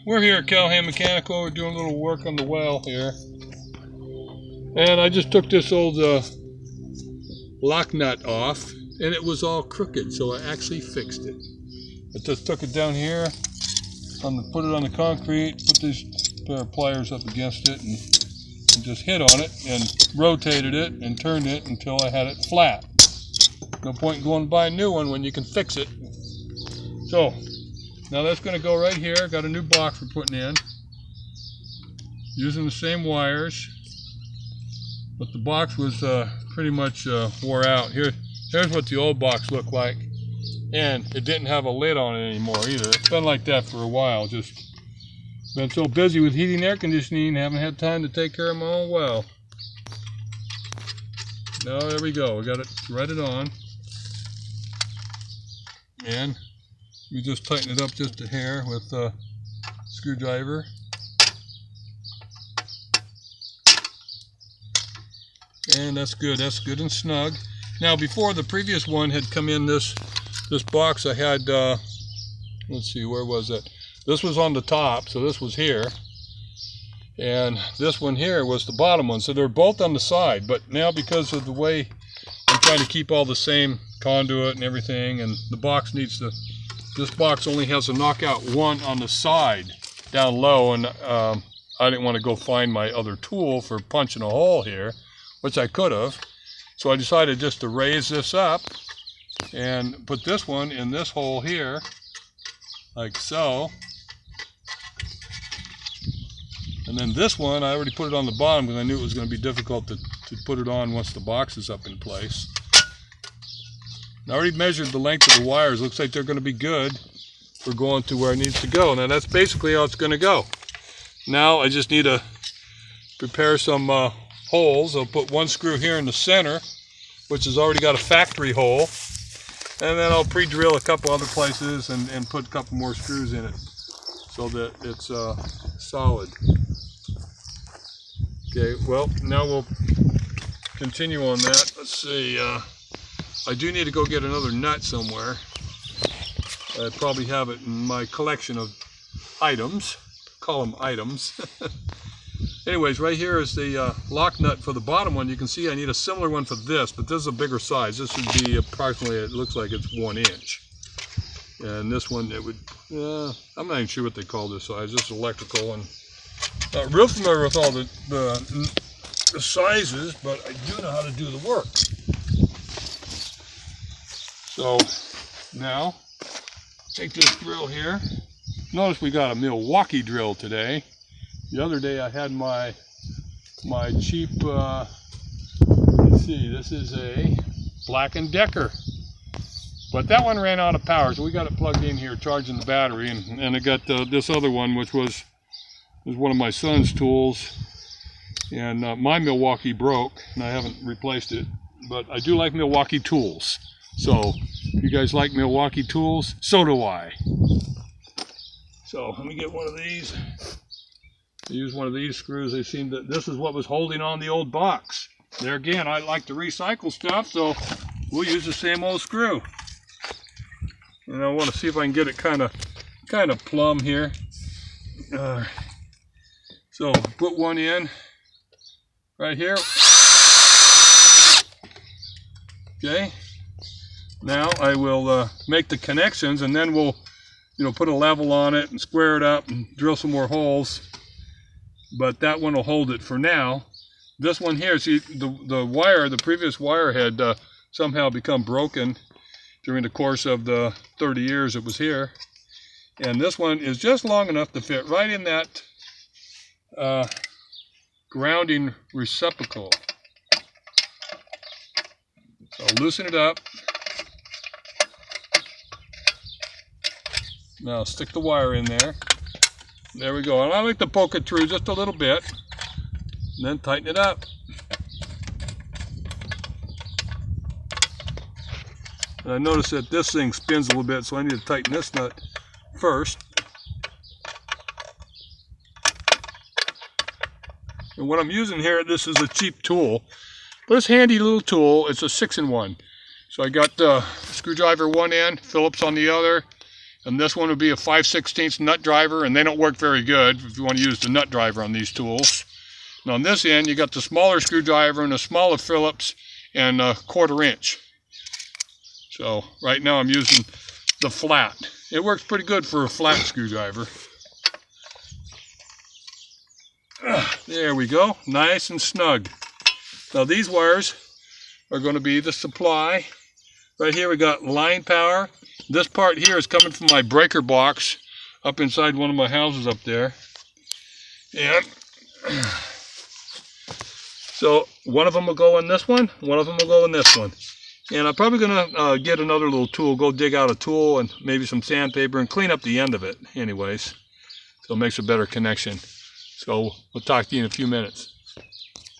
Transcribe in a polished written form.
We're here at Callahan Mechanical. We're doing a little work on the well here. And I just took this old lock nut off, and it was all crooked, so I actually fixed it. I just took it down here, put it on the concrete, put this pair of pliers up against it, and just hit on it, and rotated it, and turned it until I had it flat. No point in going to buy a new one when you can fix it. So, now that's going to go right here. Got a new box we're putting in, using the same wires, but the box was pretty much wore out. Here's what the old box looked like, and it didn't have a lid on it anymore either. It's been like that for a while. Just been so busy with heating, air conditioning, haven't had time to take care of my own well. Now there we go. We got it threaded on, and we just tighten it up just a hair with a screwdriver. And that's good and snug. Now before, the previous one had come in this box, I had, let's see, where was it? This was on the top, so this was here. And this one here was the bottom one, so they're both on the side. But now, because of the way I'm trying to keep all the same conduit and everything, and the box needs to, this box only has a knockout one on the side down low, and I didn't want to go find my other tool for punching a hole here, which I could have. So I decided just to raise this up and put this one in this hole here, like so. And then this one, I already put it on the bottom because I knew it was going to be difficult to put it on once the box is up in place. I already measured the length of the wires. Looks like they're going to be good for going to where it needs to go. Now that's basically how it's going to go. Now I just need to prepare some holes. I'll put one screw here in the center, which has already got a factory hole. And then I'll pre-drill a couple other places and put a couple more screws in it so that it's solid. Okay, well, now we'll continue on that. Let's see. I do need to go get another nut somewhere. I probably have it in my collection of items. Call them items. Anyways, right here is the lock nut for the bottom one. You can see I need a similar one for this, but this is a bigger size. This would be approximately, it looks like it's 1 inch. And this one, it would, I'm not even sure what they call this size. This is electrical, and not real familiar with all the sizes, but I do know how to do the work. So now, take this drill here. Notice we got a Milwaukee drill today. The other day I had my cheap, let's see, this is a Black & Decker. But that one ran out of power, so we got it plugged in here, charging the battery, and I got this other one, which was one of my son's tools, and my Milwaukee broke, and I haven't replaced it, but I do like Milwaukee tools. So, if you guys like Milwaukee tools, so do I. So, let me get one of these. I use one of these screws. They seem that this is what was holding on the old box. There again, I like to recycle stuff, so we'll use the same old screw. And I want to see if I can get it kind of plumb here. So put one in right here. Okay. Now I will make the connections, and then we'll, put a level on it and square it up and drill some more holes. But that one will hold it for now. This one here, see, the wire, the previous wire had somehow become broken during the course of the 30 years it was here. And this one is just long enough to fit right in that grounding receptacle. So I'll loosen it up. Now stick the wire in there. There we go. And I like to poke it through just a little bit, and then tighten it up. And I notice that this thing spins a little bit, so I need to tighten this nut first. And what I'm using here, this is a cheap tool, but it's a handy little tool. It's a 6-in-1. So I got the screwdriver one end, Phillips on the other, And this one would be a 5/16 nut driver, and they don't work very good if you want to use the nut driver on these tools. And on this end, you got the smaller screwdriver and a smaller Phillips and a 1/4 inch. So right now I'm using the flat. It works pretty good for a flat screwdriver. There we go, nice and snug. Now these wires are going to be the supply. Right here we got line power. This part here is coming from my breaker box up inside one of my houses up there. And so one of them will go in this one of them will go in this one. And I'm probably going to get another little tool, go dig out a tool and maybe some sandpaper and clean up the end of it anyways. So it makes a better connection. So we'll talk to you in a few minutes.